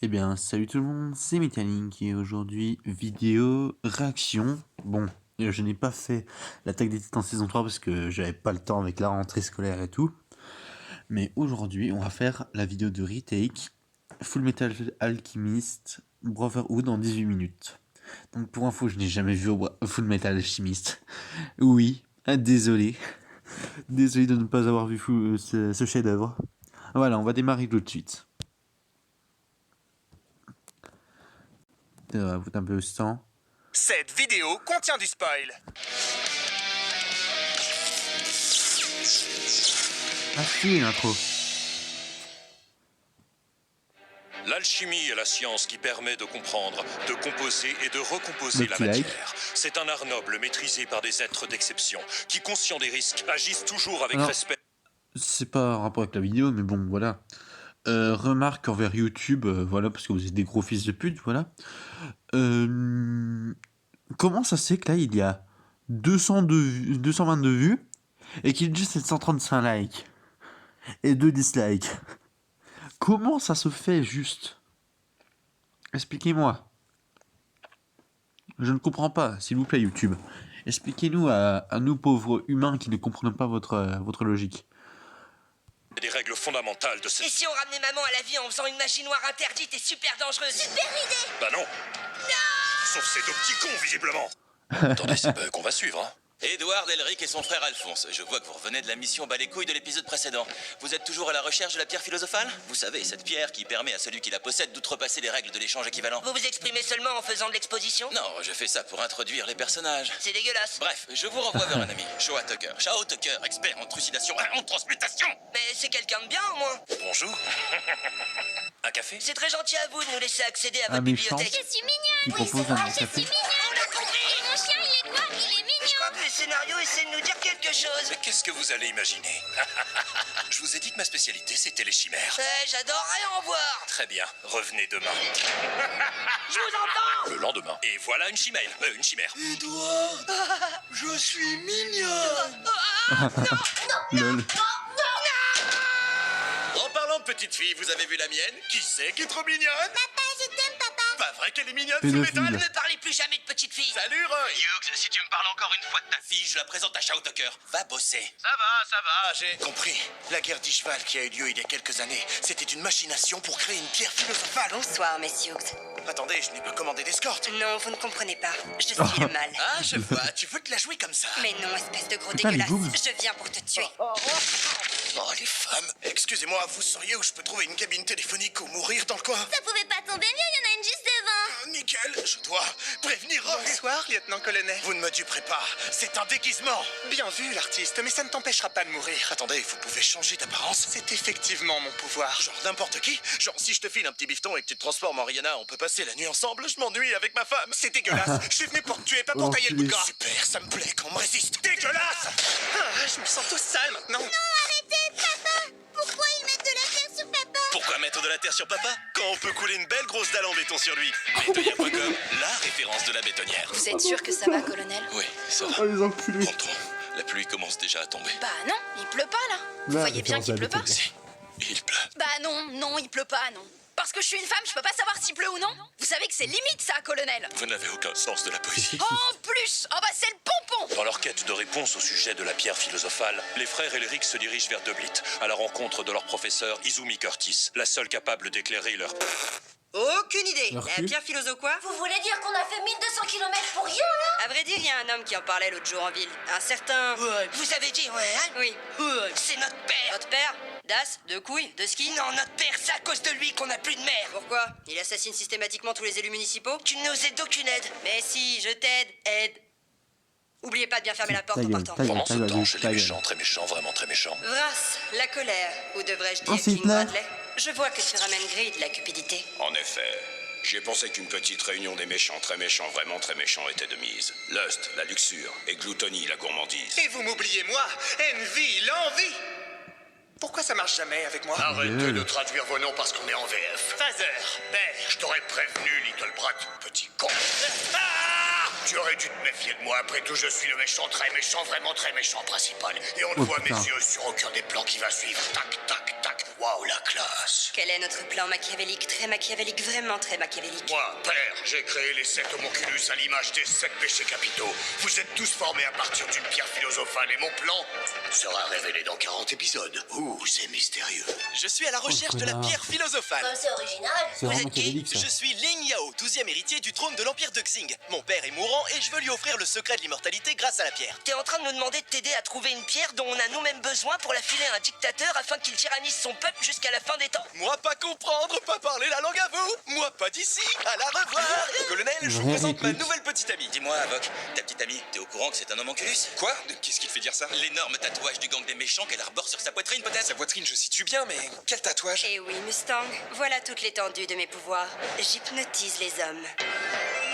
Eh bien, salut tout le monde, c'est Metalink et aujourd'hui, vidéo réaction. Bon, je n'ai pas fait l'attaque des Titans saison 3 parce que j'avais pas le temps avec la rentrée scolaire et tout. Mais aujourd'hui, on va faire la vidéo de retake Full Metal Alchemist Brotherhood en 18 minutes. Donc pour info, je n'ai jamais vu Full Metal Alchemist. Oui, désolé. Désolé de ne pas avoir vu ce chef-d'œuvre. Voilà, on va démarrer tout de suite. Vous un peu ce temps. Cette vidéo contient du spoil. Ah si, l'intro. L'alchimie est la science qui permet de comprendre, de composer et de recomposer la matière. C'est un art noble maîtrisé par des êtres d'exception qui, conscients des risques, agissent toujours avec respect. C'est pas en rapport avec la vidéo, mais bon, voilà. Remarque envers YouTube, voilà, parce que vous êtes des gros fils de pute, voilà. Comment ça se fait que là, il y a 222 vues et qu'il y a juste 735 likes et 2 dislikes? Comment ça se fait, juste? Expliquez-moi. Je ne comprends pas, s'il vous plaît, YouTube. Expliquez-nous à nous pauvres humains qui ne comprenons pas votre logique. Des règles fondamentales de cette... Et si on ramenait maman à la vie en faisant une magie noire interdite et super dangereuse? Super idée! Bah non. Non. Sauf ces deux petits cons, visiblement. Attendez, c'est pas eux qu'on va suivre, hein. Edouard, Elric et son frère Alphonse. Je vois que vous revenez de la mission bas les couilles de l'épisode précédent. Vous êtes toujours à la recherche de la pierre philosophale? Vous savez, cette pierre qui permet à celui qui la possède d'outrepasser les règles de l'échange équivalent. Vous vous exprimez seulement en faisant de l'exposition? Non, je fais ça pour introduire les personnages. C'est dégueulasse. Bref, je vous renvoie vers un ami, Showa Tucker. Shao Tucker, expert en trucidation et en transmutation. Mais c'est quelqu'un de bien au moins. Bonjour. Un café? C'est très gentil à vous de nous laisser accéder à votre méchant. bibliothèque. Je suis mignonne. Qui propose un café. On l'a compris. Et mon chien, il est quoi? Il est mignon. Je crois que le scénario essaie de nous dire quelque chose. Mais qu'est-ce que vous allez imaginer? Je vous ai dit que ma spécialité, c'était les chimères. J'adorerais en voir. Très bien, revenez demain. Je vous entends. Le lendemain. Et voilà une chimère. Une chimère. Edouard, je suis mignonne. Lol. En parlant de petite fille, vous avez vu la mienne? Qui c'est qui est trop mignonne? Papa, je t'aime, papa. Pas vrai qu'elle est mignonne, Pédophile. Full Ne Metal? me parlez plus jamais de petite fille. Salut, Roy. Hughes, si tu me parles encore une fois de ta fille, je la présente à Shao Tucker. Va bosser. Ça va, j'ai compris. La guerre d'Ishval qui a eu lieu il y a quelques années, c'était une machination pour créer une pierre philosophale. Bonsoir, messieurs. Attendez, je n'ai pas commandé d'escorte. Non, vous ne comprenez pas. Je suis le mal. Ah, je vois, tu veux te la jouer comme ça? Mais non, espèce de gros Putain, les dégueulasse. boobs. Je viens pour te tuer. Oh, les femmes. Excusez-moi, vous sauriez où je peux trouver une cabine téléphonique ou mourir dans le coin? Ça pouvait pas tomber mieux, il y en a une juste devant. Nickel, je dois prévenir Roy. Bonsoir, lieutenant-colonel. Vous ne me duperez pas, c'est un déguisement. Bien vu, l'artiste, mais ça ne t'empêchera pas de mourir. Attendez, vous pouvez changer d'apparence? C'est effectivement mon pouvoir. Genre n'importe qui? Genre si je te file un petit bifton et que tu te transformes en Rihanna, on peut passer la nuit ensemble? Je m'ennuie avec ma femme. C'est dégueulasse. Je suis venu pour te tuer, pas pour tailler le bout de gras. Super, ça me plaît qu'on me résiste. Dégueulasse! Ah, je me sens tout sale maintenant. Non, arrêtez, papa. Pourquoi ils mettent de la terre sur papa? Pourquoi mettre de la terre sur papa quand on peut couler une belle grosse dalle en béton sur lui? Bétonnière.com, la référence de la bétonnière. Vous êtes sûr que ça va, colonel? Oui, ça va. Oh les enculés. Rentrons. La pluie commence déjà à tomber. Bah non, il pleut pas là. Vous voyez bien qu'il pleut pas? Si, il pleut. Bah non, il pleut pas, non. Parce que je suis une femme, je peux pas savoir s'il pleut ou non. Vous savez que c'est limite ça, colonel. Vous n'avez aucun sens de la poésie. En plus, oh bah c'est le pompon. Dans leur quête de réponse au sujet de la pierre philosophale, les frères Elric se dirigent vers Deblit, à la rencontre de leur professeur Izumi Curtis, la seule capable d'éclairer leur... Aucune idée. Leur La cul. pierre philosophe quoi? Vous voulez dire qu'on a fait 1200 km pour rien, là? À vrai dire, il y a un homme qui en parlait l'autre jour en ville. Un certain... Vous avez dit, ouais, hein? Oui. C'est notre père. Notre père? Das? De couilles? De ski? Non, notre père, c'est à cause de lui qu'on n'a plus de mère. Pourquoi? Il assassine systématiquement tous les élus municipaux? Tu ne nous aides d'aucune aide. Mais si, je t'aide. Aide. Oubliez pas de bien fermer la porte Ta en gueule, partant. ta gueule, Pendant ta ce gueule, temps, chez ta les gueule. méchants, très méchants, vraiment très méchants. Vrasse, la colère, ou devrais-je dire Oh, c'est King Hitler. Bradley. Je vois que tu ramènes Gris de la cupidité. En effet, j'ai pensé qu'une petite réunion des méchants, vraiment très méchants, était de mise. Lust, la luxure, et gloutonie, la gourmandise. Et vous m'oubliez moi, envie, l'envie. Pourquoi ça marche jamais avec moi? Arrêtez de traduire vos noms parce qu'on est en VF. Phaser, père. Je t'aurais prévenu, Little Brat, petit con. Tu aurais dû te méfier de moi. Après tout, je suis le méchant, vraiment très méchant principal. Et on ne Oh, voit putain. mes yeux sur aucun des plans qui va suivre. Tac, tac, tac. Waouh, la classe. Quel est notre plan machiavélique? Très machiavélique, vraiment très machiavélique. Moi, père, j'ai créé les 7 homonculus à l'image des 7 péchés capitaux. Vous êtes tous formés à partir d'une pierre philosophale et mon plan sera révélé dans 40 épisodes. Ouh, c'est mystérieux. Je suis à la recherche de la pierre philosophale. C'est original. C'est vraiment machiavélique, ça. Je suis Ling Yao, 12e héritier du trône de l'Empire de Xing. Mon père est mourant et je veux lui offrir le secret de l'immortalité grâce à la pierre. T'es en train de nous demander de t'aider à trouver une pierre dont on a nous-mêmes besoin pour la filer à un dictateur afin qu'il tyrannise son peuple jusqu'à la fin des temps? Moi pas comprendre, pas parler la langue à vous. Moi pas d'ici, à la revoir. Colonel, je vous présente ma nouvelle petite amie. Dis-moi, Avoc, ta petite amie, t'es au courant que c'est un homonculus? Quoi? Qu'est-ce qui te fait dire ça? L'énorme tatouage du gang des méchants qu'elle arbore sur sa poitrine peut-être? Sa poitrine, je situe bien, mais quel tatouage? Eh oui, Mustang, voilà toute l'étendue de mes pouvoirs. J'hypnotise les hommes.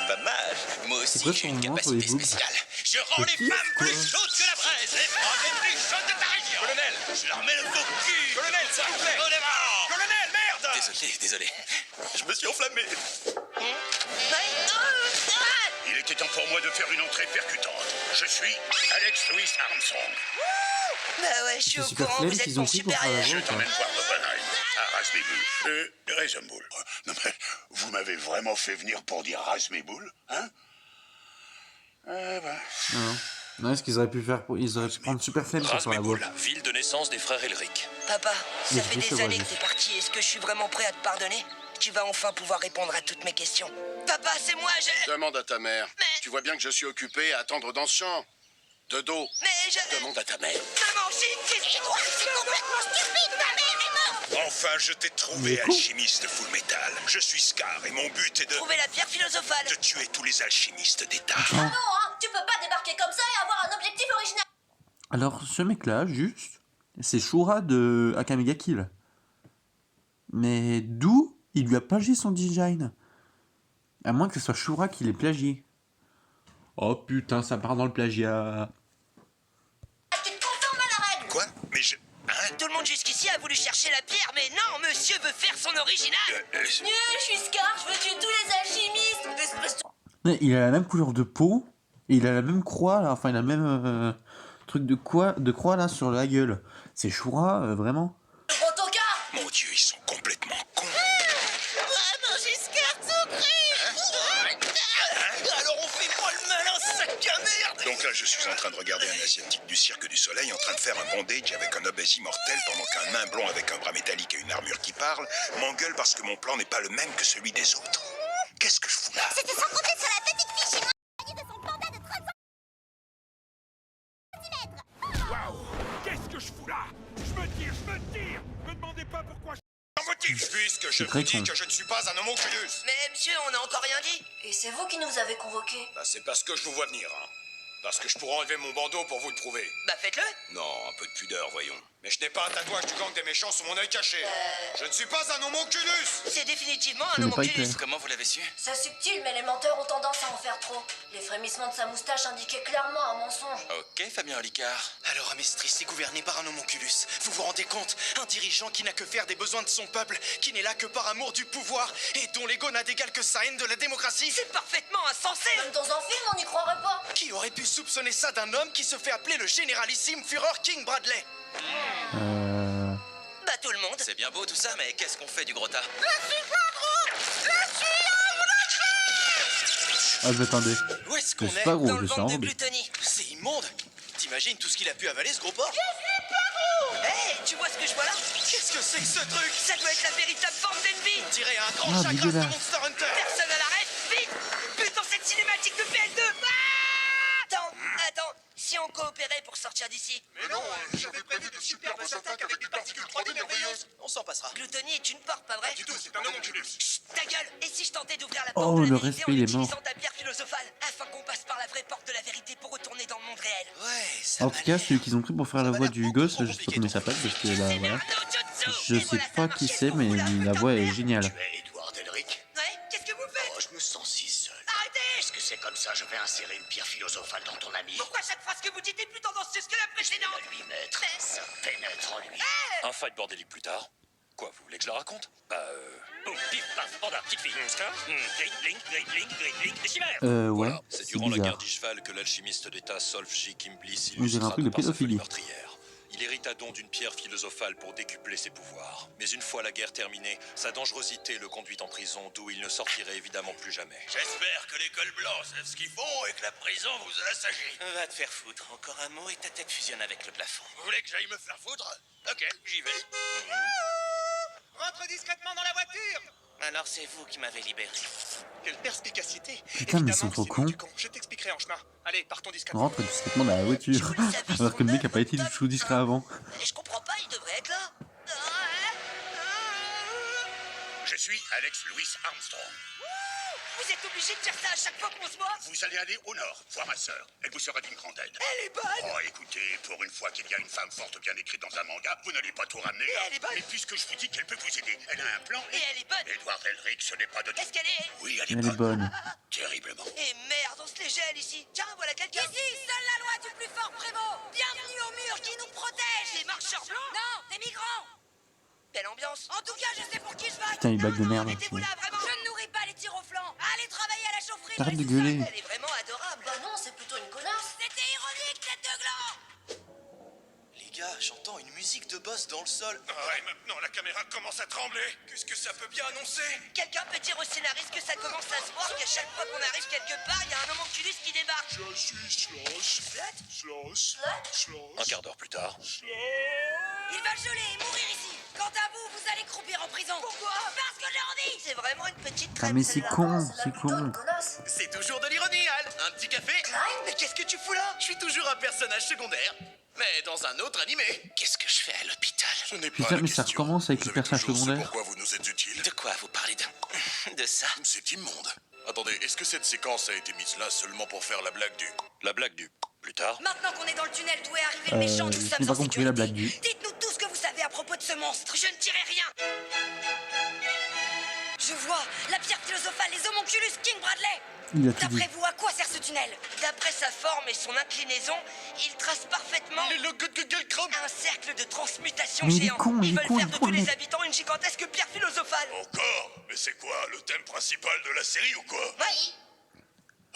Pas mal. Moi aussi quoi j'ai son une nom sur les capacité boobs? spéciale. Je rends les pire, femmes quoi. plus chaudes que la braise. Les femmes les plus chaudes de ta région. Colonel, je leur mets le faux cul. Colonel, s'il vous plaît. Colonel, merde. Désolé. Je me suis enflammé. Il était temps pour moi de faire une entrée percutante. Je suis Alex Louis Armstrong. Bah ouais, je suis C'est au super courant, flamme vous êtes qu'ils ont mon pris pour faire la supérieur. Je voix. t'emmène voir Oppenheim à Razmeboul. Raisonboul. Non mais, vous m'avez vraiment fait venir pour dire Razmeboul, hein? Eh ben... Non, est-ce qu'ils auraient pu faire... Ils auraient pu prendre Super Flame pour faire la voix. Razmeboul, ville de naissance des frères Elric. Papa, Mais ça fait je sais des pas, années je- que t'es parti. Est-ce que je suis vraiment prêt à te pardonner? Tu vas enfin pouvoir répondre à toutes mes questions. Papa, c'est moi, Demande à ta mère. Mais- Tu vois bien que je suis occupé à attendre dans ce champ. De dos. Mais je... Demande à ta mère. Maman, c'est complètement stupide, ma mère est morte. Enfin, je t'ai trouvé, Mais quoi? alchimiste Full Metal. Je suis Scar et mon but est de Trouver la pierre philosophale. tuer tous les alchimistes d'État. Non, hein, tu peux pas débarquer comme ça et avoir un objectif original. Alors, ce mec-là, juste, c'est Shura de Akame ga Kill. Mais d'où il lui a plagié son design? À moins que ce soit Shura qui l'ait plagié. Oh putain, ça part dans le plagiat. Tu te conformes à la règle. Quoi? Mais je... Hein? Tout le monde jusqu'ici a voulu chercher la pierre, mais non, monsieur veut faire son original. Je suis Scar, je veux tuer tous les alchimistes. Espèce de... Mais il a la même couleur de peau, et il a la même croix, là, enfin il a le même truc de croix là sur la gueule. C'est Shura, vraiment? Gros tocard. Mon Dieu, ils sont complètement cons. Vraiment, j'ai Scar tout cru. Alors on fait pas le malin, sac à merde. Donc là, je suis en train de regarder un asiatique du Cirque du Soleil en train de faire un bondage avec un obèse immortel pendant qu'un nain blond avec un bras métallique et une armure qui parle m'engueule parce que mon plan n'est pas le même que celui des autres. Qu'est-ce que je fous là? C'était sans compter sur la petite fille chinoise de son panda de 30 Waouh! Qu'est-ce que je fous là? Je me tire! Me demandez pas pourquoi je... Motif, puisque je très vous dis con. que je ne suis pas un homonculus. Mais monsieur, on n'a encore rien dit. Et c'est vous qui nous avez convoqués. Bah, c'est parce que je vous vois venir, hein. Parce que je pourrais enlever mon bandeau pour vous le prouver. Bah faites-le. Non, un peu de pudeur, voyons. Mais je n'ai pas un tatouage du gang des méchants sur mon œil caché. Je ne suis pas un homonculus. C'est définitivement Ce un n'est pas homonculus. clair. Comment vous l'avez su? C'est subtil, mais les menteurs ont tendance à en faire trop. Les frémissements de sa moustache indiquaient clairement un mensonge. Ok, Fabien Olicard. Alors Amestris est gouverné par un homonculus. Vous vous rendez compte? Un dirigeant qui n'a que faire des besoins de son peuple, qui n'est là que par amour du pouvoir, et dont l'ego n'a d'égal que sa haine de la démocratie. C'est parfaitement insensé. Même dans un film, on n'y croirait pas. Qui aurait pu soupçonner ça d'un homme qui se fait appeler le généralissime Führer King Bradley? Bah tout le monde. C'est bien beau tout ça, mais qu'est-ce qu'on fait du gros tas? Ah, mais attendez. Où est-ce Je qu'on suis est? pas gros, Dans je le suis ventre de enrobé. glutonie. C'est immonde. T'imagines tout ce qu'il a pu avaler, ce gros porc? Hey, tu vois ce que je vois là? Qu'est-ce que c'est que ce truc? Ça doit être la véritable forme d'Envy. On dirait un grand Ah, chagrin de dégueulasse. Monster Hunter. Personne à l'arrêt. Vite. Bute dans cette cinématique de PS2. Ah Attends. Si on coopérait pour sortir d'ici. Mais non, j'avais prévu de superbes attaques avec des particules 3D merveilleuses. On s'en passera. Glutonie est une porte, pas vrai? Du tout, c'est un homonculus. Chut, ta gueule. Et si je tentais d'ouvrir la Oh, porte de la le vérité respect, en il est utilisant mort. ta pierre philosophale, afin qu'on passe par la vraie porte de la vérité pour retourner dans le monde réel? Ouais, ça En m'a tout cas, l'air. celui qu'ils ont pris pour faire la voix du gosse, je sais pas comment il s'appelle, parce que là, voilà. Je sais pas qui c'est, mais la voix est géniale. Tu es Edward Elric? Ouais, qu'est-ce que vous faites? Oh, je me sens si seul. Arrêtez! Puisque c'est comme ça, je vais insérer une pierre philosophale dans ton ami. Pourquoi chaque phrase que vous dites est plus tendancieuse que la précédente? À lui mettre, ça pénètre en lui. Un fight bordélique plus tard. Quoi, vous voulez que je la raconte? Boum, pif, paf, panda, petite fille. Ouais, Voilà, c'est c'est durant la guerre bizarre. d'Ishval que l'alchimiste d'État Solf J. Kimblee On dirait un s'illustra truc de par sa folie pédophilie. meurtrière. Il hérita donc d'une pierre philosophale pour décupler ses pouvoirs. Mais une fois la guerre terminée, sa dangerosité le conduit en prison, d'où il ne sortirait évidemment plus jamais. J'espère que les cols blancs savent ce qu'ils font et que la prison vous a assagi. Va te faire foutre. Encore un mot et ta tête fusionne avec le plafond. Vous voulez que j'aille me faire foutre? Ok, j'y vais. Rentre discrètement dans la voiture. Alors c'est vous qui m'avez libéré. Quelle perspicacité. Putain, mais ils sont trop cons. Je t'expliquerai en chemin. Allez, partons discrètement. On rentre discrètement dans la voiture. Alors que le mec a pas été du tout discret avant. Mais je comprends pas, il devrait être là. Je suis Alex Louis Armstrong. Vous êtes obligé de dire ça à chaque fois qu'on se voit. Vous allez aller au nord, voir ma sœur. Elle vous sera d'une grande aide. Elle est bonne. Oh, écoutez, pour une fois qu'il y a une femme forte bien écrite dans un manga, vous n'allez pas tout ramener. Et elle est bonne. Mais puisque je vous dis qu'elle peut vous aider, elle a un plan. Et elle est bonne. Edward Elric, ce n'est pas de... Qu'est-ce qu'elle est? Oui, Elle est bonne. Terriblement. Et merde, on se les gèle ici. Tiens, voilà quelqu'un. Ici, seule la loi du plus fort prévaut. Bienvenue au mur qui nous protège. Des marcheurs blancs. Non, des migrants. Belle ambiance. En tout cas, je sais pour qui je vote. Putain, les blagues de merde. Mettez-vous là, vraiment. Je ne nourris pas les tirs au flanc. Allez travailler à la chaufferie. Arrête de gueuler. Elle est vraiment adorable. Bah non, c'est plutôt une connasse. C'était ironique, tête de gland. Les gars, j'entends une musique de boss dans le sol. Ouais, maintenant la caméra commence à trembler. Qu'est-ce que ça peut bien annoncer? Quelqu'un peut dire au scénariste que ça commence à se voir qu'à chaque fois qu'on arrive quelque part, il y a un homonculus qui débarque. Je suis Un quart d'heure plus tard. Il va geler et mourir ici. Quant à vous, vous allez croupir en prison. Pourquoi? Parce que j'ai envie. C'est vraiment une petite Ah crème. mais c'est celle-là. con, C'est c'est plutôt con. une connasse. C'est toujours de l'ironie, Al. Un petit café? Mais qu'est-ce que tu fous là? Je suis toujours un personnage secondaire, mais dans un autre animé. Qu'est-ce que je fais à l'hôpital? Ce n'est pas Putain, la mais ça question. recommence avec Vous le avez personnage toujours su secondaire. Pourquoi vous nous êtes utile? De quoi vous parlez de ça? C'est immonde. Attendez, est-ce que cette séquence a été mise là seulement pour faire la blague du... La blague du... Plus tard. Maintenant qu'on est dans le tunnel d'où est arrivé le méchant, nous je sommes n'ai pas en compris la sécurité. blague du... Dites-nous tout ce que vous savez à propos de ce monstre. Je ne dirai rien. Je vois la pierre philosophale, les homonculus King Bradley. Il a tout dit. D'après vous, à quoi sert ce tunnel? D'après sa forme et son inclinaison, il trace parfaitement un cercle de transmutation Mais il est géant. con, il Ils est veulent con, faire il est de con, tous le les mec. habitants une gigantesque pierre philosophale. Encore? Mais c'est quoi, le thème principal de la série ou quoi? Oui.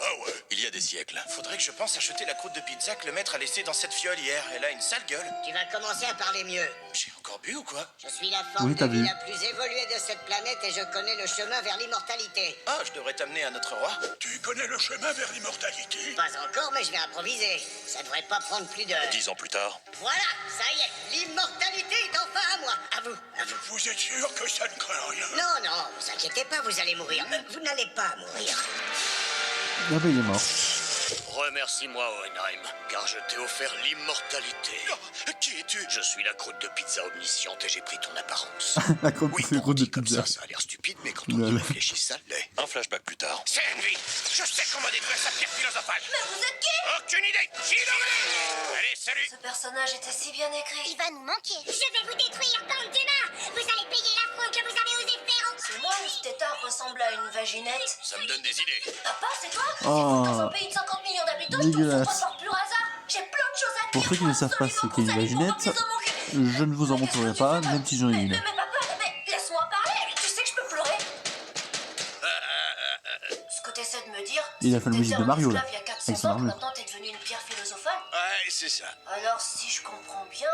Ah ouais. Il y a des siècles. Faudrait que je pense acheter la croûte de pizza que le maître a laissée dans cette fiole hier. Elle a une sale gueule. Tu vas commencer à parler mieux. J'ai encore bu ou quoi? Je suis la forme Oui, t'as de vie vu. la plus évoluée de cette planète et je connais le chemin vers l'immortalité. Ah, je devrais t'amener à notre roi. Tu connais le chemin vers l'immortalité? Pas encore, mais je vais improviser. Ça devrait pas prendre plus de... 10 ans plus tard. Voilà, ça y est, l'immortalité est enfin à moi. À vous, à vous. Vous êtes sûr que ça ne craint rien? Non, non, vous inquiétez pas, vous allez mourir. Vous n'allez pas mourir. Ah bah il est mort. Remercie-moi, Owenheim, car je t'ai offert l'immortalité. Qui es-tu? Je suis la croûte de pizza omnisciente et j'ai pris ton apparence. La croûte Oui, c'est gros de comme pizza. ça a l'air stupide, mais quand on Lol. y réfléchit, ça l'est. Un flashback plus tard. C'est Envy. Je sais comment détruire sa pierre philosophale. Mais vous êtes qui? Aucune idée. Allez, salut. Ce personnage était si bien écrit. Il va nous manquer. Je vais vous détruire, bande d'humains. Vous allez payer l'affront que vous avez osé faire. C'est moi, ce tétard ressemble à une vaginette. Ça me donne des idées. Papa, c'est toi? Oh. Dans un pays de 50 millions d'habitants, je tombe sur Dégueulasse. toi par pur hasard. J'ai plein de choses à dire. Pour ceux qui ne savent pas ce qu'est une vaginette, je ne vous en montrerai pas, même si j'en ai une. Mais papa, mais laisse-moi parler. Tu sais que je peux pleurer. Ce que t'essaies de me dire, Il a c'est fait que la musique t'étais de Mario, un là, esclave il y a avec 400 son ans, armure. maintenant t'es devenu une pierre philosophale. Ouais, c'est ça. Alors, si je comprends bien,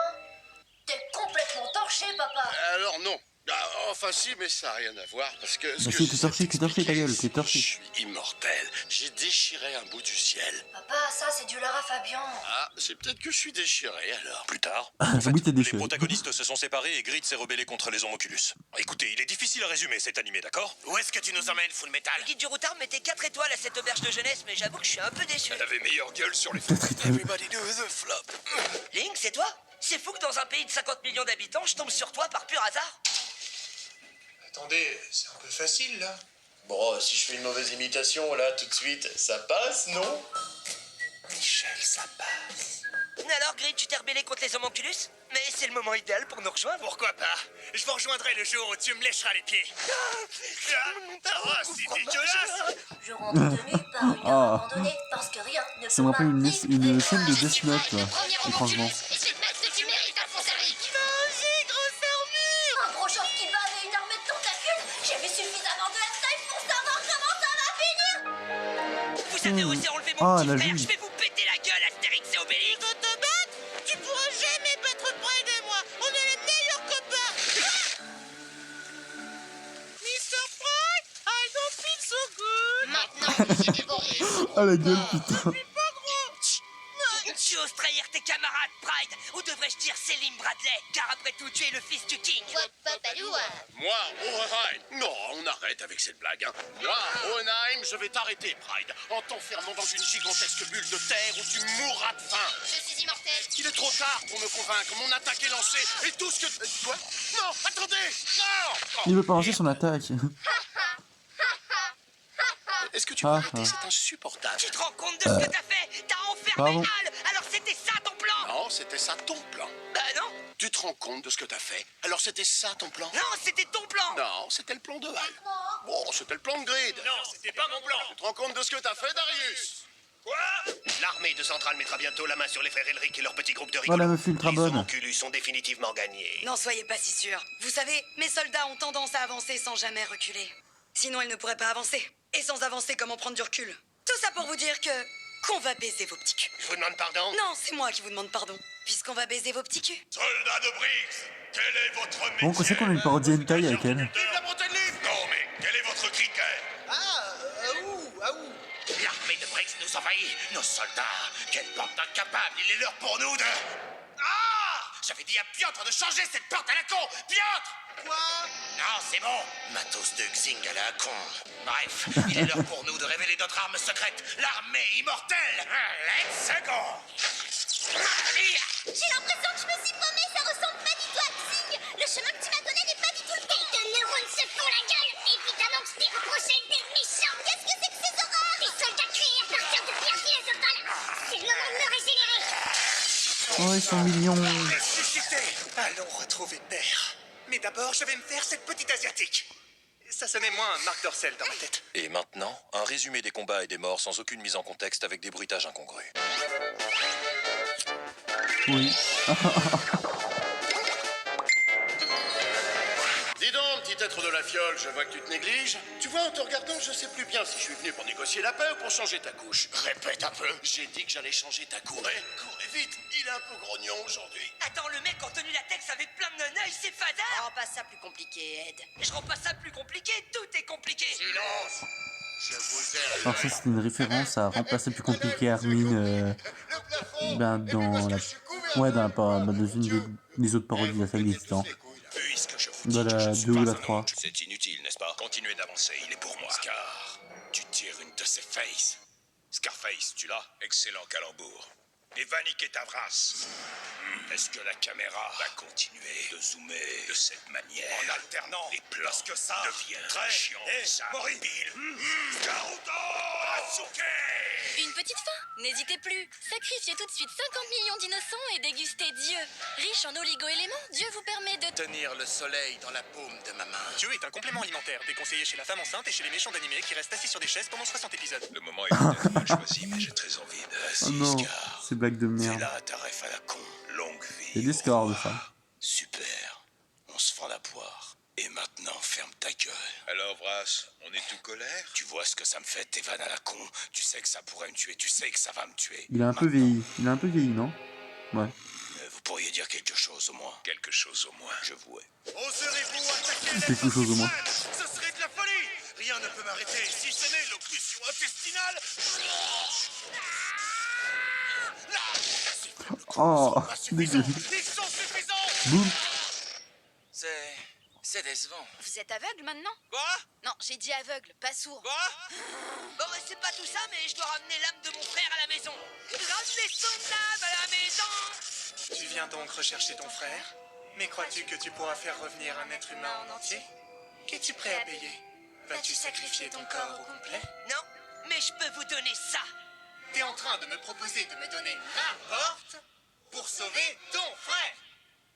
t'es complètement torché, papa. Alors non. Ah, enfin si, mais ça n'a rien à voir, parce que... Bah si, t'es torché ta gueule, t'es Je torché. suis immortel. J'ai déchiré un bout du ciel. Papa, ça c'est du Lara Fabian. Ah, c'est peut-être que je suis déchiré alors. Plus tard. Oui, t'es Les déchiré. protagonistes se sont séparés et Grid s'est rebellé contre les homonculus. Écoutez, il est difficile à résumer cet animé, d'accord? Où est-ce que tu nous emmènes, Full Metal? Le guide du routard mettait 4 étoiles à cette auberge de jeunesse, mais j'avoue que je suis un peu déçu. Elle avait meilleure gueule sur les Everybody do the flop. Link, c'est toi? C'est fou que dans un pays de 50 millions d'habitants, je tombe sur toi par pur hasard. Attendez, c'est un peu facile, là. Bon, si je fais une mauvaise imitation, là, tout de suite, ça passe, non? Michel, ça passe. Alors, Grid, tu t'es rebellé contre les homonculus? Mais c'est le moment idéal pour nous rejoindre. Pourquoi pas? Je vous rejoindrai le jour où tu me lécheras les pieds. Ah, c'est dégueulasse! Je rentre tenue par une heure abandonnée parce que rien ne Ça me rappelle une scène de Death Note, là, étrangement. Et c'est de ce que tu mérites, Alphonse Eric. Un gros chauve qui bave et une armée de tentacules. J'ai vu suffisamment de hentai pour savoir comment ça va finir. Vous avez osé enlever Ah, mon la petit frère, joue. je vais vous péter la gueule, Astérix et Obélix. Tu te battre? Tu pourras jamais battre Ah la gueule, putain. Tu oses trahir tes camarades, Pride, ou devrais-je dire Selim Bradley, car après tout, tu es le fils du King. Moi, Hohenheim. Non, on arrête avec cette blague. Hein. Moi, Hohenheim, je vais t'arrêter, Pride, en t'enfermant dans une gigantesque bulle de terre où tu mourras de faim. Je suis immortel. Il est trop tard pour me convaincre. Mon attaque est lancée et tout ce que... Quoi? Non, attendez. Non. Il veut pas lancer son attaque. Est-ce que tu peux arrêter? C'est insupportable. Tu te rends compte de ce que t'as fait? T'as enfermé Pardon. Hal. Alors c'était ça ton plan? Non, c'était ça ton plan. Bah non. Tu te rends compte de ce que t'as fait? Alors c'était ça ton plan? Non, c'était ton plan. Non, c'était le plan de Hal. Bon, c'était le plan de Grid. Non, c'était pas mon plan. Tu te rends compte de ce que t'as fait, Darius? Quoi? L'armée de Centrale mettra bientôt la main sur les frères Elric et leur petit groupe de Oh rigolos. la meuf ultra Les bonne. homonculus sont définitivement gagnés. N'en soyez pas si sûrs. Vous savez, mes soldats ont tendance à avancer sans jamais reculer. Sinon, ils ne pourraient pas avancer. Et sans avancer, comment prendre du recul? Tout ça pour vous dire qu'on va baiser vos petits culs. Je vous demande pardon? Non, c'est moi qui vous demande pardon. Puisqu'on va baiser vos petits culs. Soldat de Briggs, quel est votre métier? Bon, on sait qu'on a une parodie hentai avec elle. Vive la Bretagne libre! Non, mais quel est votre critère? L'armée de Briggs nous envahit. Nos soldats, quelle bande d'incapables. Il est l'heure pour nous de... Ah! J'avais dit à Piotr de changer cette porte à la con. Piotr! Quoi? Non, c'est bon. Matos de Xing à la con. Bref, il est l'heure pour nous de révéler notre arme secrète. L'armée immortelle. Let's go! J'ai l'impression que je me suis paumée, ça ressemble pas du tout à Xing. Le chemin que tu m'as donné n'est pas du tout le bon. Tes neurones se font la gueule. Évidemment que je t'ai reproché des méchants. Qu'est-ce que c'est que ces horreurs? Des soldats créés à partir de pierres philosophales. C'est le moment de me régénérer. Oh, ils sont mignons. Ressuscité. Allons retrouver Père. Mais d'abord, je vais me faire cette petite asiatique. Ça sonnait moins Marc Dorcel dans ma tête. Et maintenant, un résumé des combats et des morts sans aucune mise en contexte avec des bruitages incongrus. Oui. Dis donc, petit être de la fiole, je vois que tu te négliges. Tu vois, en te regardant, je sais plus bien si je suis venu pour négocier la paix ou pour changer ta couche. Répète un peu. J'ai dit que j'allais changer ta couche. Courez vite, il est un peu grognon aujourd'hui. Attends, le mec en tenue latex avec plein de neneuils, c'est fada. Rends pas ça plus compliqué, Ed. Je rends pas ça plus compliqué, tout est compliqué. Silence. Je vous ai... Alors ça, c'est une référence à remplacer plus compliqué Armin ben, dans la... Ouais, dans une des autres parodies de la saga existante. Puisque je vous dis Dans que la je suis 2 ou pas la un 3. ange, c'est inutile, n'est-ce pas? Continuez d'avancer, il est pour moi. Scar, tu tires une de ses faces. Scarface, tu l'as? Excellent calembour. Et va niquer ta vrasse. Est-ce que la caméra va continuer de zoomer de cette manière en alternant les plans? Parce que ça devient très chiant. Ça pile. Une petite fin. N'hésitez plus. Sacrifiez tout de suite 50 millions d'innocents et dégustez Dieu. Riche en oligo-éléments, Dieu vous permet de... Tenir le soleil dans la paume de ma main. Dieu est un complément alimentaire, déconseillé chez la femme enceinte et chez les méchants d'animé qui restent assis sur des chaises pendant 60 épisodes. Le moment est peut-être mal choisi, mais j'ai très envie de... Oh non, Scar, c'est blague de fais merde. là ta ref à la con. Longue vie. Il y a des scores de ça. Super. On se fend la poire. Et maintenant, ferme ta gueule. Alors, Vras, on est tout colère? Tu vois ce que ça me fait, tes vannes à la con? Tu sais que ça pourrait me tuer, tu sais que ça va me tuer. Il a un peu vieilli. Il a un peu vieilli, non? Ouais. Vous pourriez dire quelque chose au moins. Quelque chose au moins, je vous hais. Oserez-vous attaquer Quelque chose au moins. Ce serait de la folie. Rien ne peut m'arrêter, si ce n'est l'occlusion intestinale. Oh, dégueu. Ils sont suffisants. Boum. C'est décevant. Vous êtes aveugle maintenant? Quoi? Non, j'ai dit aveugle, pas sourd. Quoi? Bon, c'est pas tout ça, mais je dois ramener l'âme de mon frère à la maison. Ramenez son âme à la maison. Tu viens donc rechercher ton frère? Mais crois-tu que tu pourras faire revenir un être humain en entier? Qu'es-tu prêt à payer? Vas-tu sacrifier ton corps au complet? Non, mais je peux vous donner ça. T'es en train de me proposer de me donner ma porte pour sauver ton frère?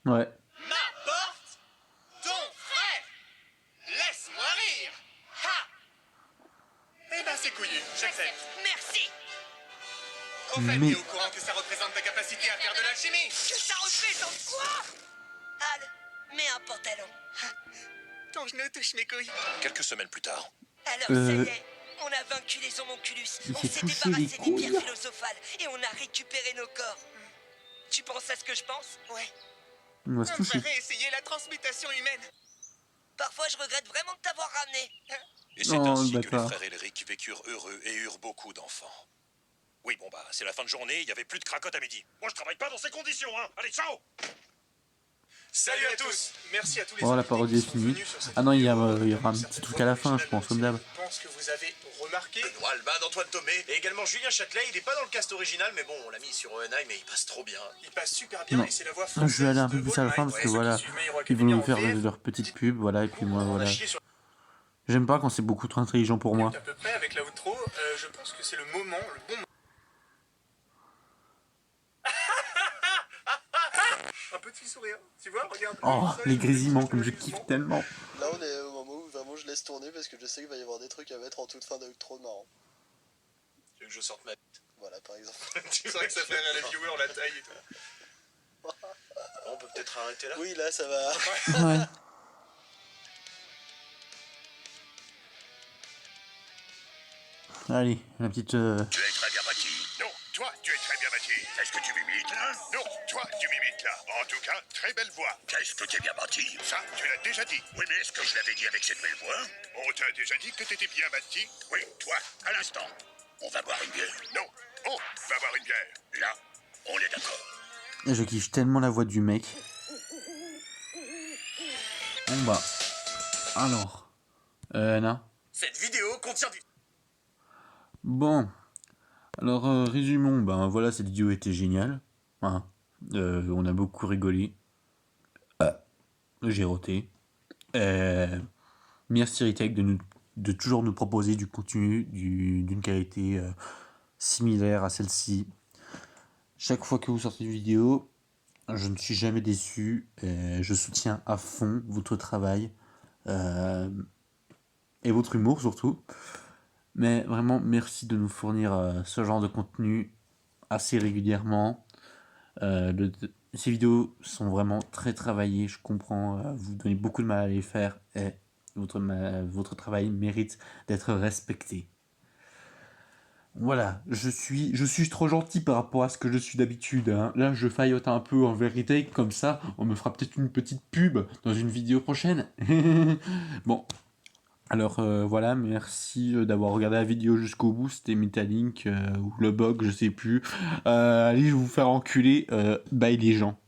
Ouais. Ma porte? Ton frère? Laisse-moi rire! Ha! Eh ben c'est couillu, j'accepte. Merci. Au fait, Mais- t'es au courant que ça représente ta capacité à faire de l'alchimie? Que ça représente quoi? Al, mets un pantalon. Ton genou touche mes couilles. Quelques semaines plus tard. Alors ça y est, on a vaincu les homonculus. Il On s'est s'est touché les débarrassé des pierres couilles. philosophales et on a récupéré nos corps. Tu penses à ce que je pense? Ouais. Il va se On toucher. devrait essayer la transmutation humaine. Parfois, je regrette vraiment de t'avoir ramené. Et c'est Oh, ainsi le que les bâtard. frères Elric vécurent furent heureux et eurent beaucoup d'enfants. Oui, bon bah, c'est la fin de journée, il n'y avait plus de cracotte à midi. Moi, je travaille pas dans ces conditions, hein. Allez, ciao! Salut à tous. Merci à tous les Oh, la parodie est finie. Ah non, il y aura un petit truc à la fin, je pense, comme d'hab. Je pense que vous avez remarqué Benoît Alban, Antoine Thomé et également Julien Châtelet. Il est pas dans le cast original, mais bon, on l'a mis sur Hohenheim et il passe trop bien. Il passe super bien Non. et c'est la voix Je vais aller un peu plus à la fin parce que voilà, ils vont nous faire leur petite pub, voilà, et puis moi, voilà. J'aime pas quand c'est beaucoup trop intelligent pour moi. À peu près avec la outro, je pense que c'est le bon moment. Un petit sourire, tu vois, regarde. Oh, les grésillements, comme je kiffe tellement. Là, on est au moment où vraiment je laisse tourner parce que je sais qu'il va y avoir des trucs à mettre en toute fin d'outro de marrant. Tu veux que je sorte ma bite? Voilà, par exemple. C'est vrai que ça fait à la viewer la taille et tout. On peut peut-être arrêter là? Oui, là, ça va. Ouais. Allez, la petite... Tu es très bien bâti. Non, toi, tu es très bien bâti. Est-ce que tu m'imites là? Non, toi, tu m'imites là. En tout cas, très belle voix. Qu'est-ce que tu es bien bâti? Ça, tu l'as déjà dit. Oui, mais est-ce que je l'avais dit avec cette belle voix? On t'a déjà dit que t'étais bien bâti? Oui, toi, à l'instant. On va boire une bière? Non, on va boire une bière. Là, on est d'accord. Je kiffe tellement la voix du mec. Bon bah... Alors... non. Cette vidéo contient du... Bon, alors résumons, ben voilà, cette vidéo était géniale, hein. On a beaucoup rigolé, j'ai roté, merci Retech de toujours nous proposer du contenu d'une qualité similaire à celle-ci. Chaque fois que vous sortez une vidéo, je ne suis jamais déçu, je soutiens à fond votre travail, et votre humour surtout. Mais vraiment, merci de nous fournir ce genre de contenu assez régulièrement. Ces vidéos sont vraiment très travaillées, je comprends. Vous donnez beaucoup de mal à les faire et votre travail mérite d'être respecté. Voilà, je suis trop gentil par rapport à ce que je suis d'habitude, hein. Là, je faillote un peu en vérité, comme ça, on me fera peut-être une petite pub dans une vidéo prochaine. Bon. Alors voilà, merci d'avoir regardé la vidéo jusqu'au bout, c'était Metalink ou le bug, je sais plus. Allez, je vais vous faire enculer, bye les gens.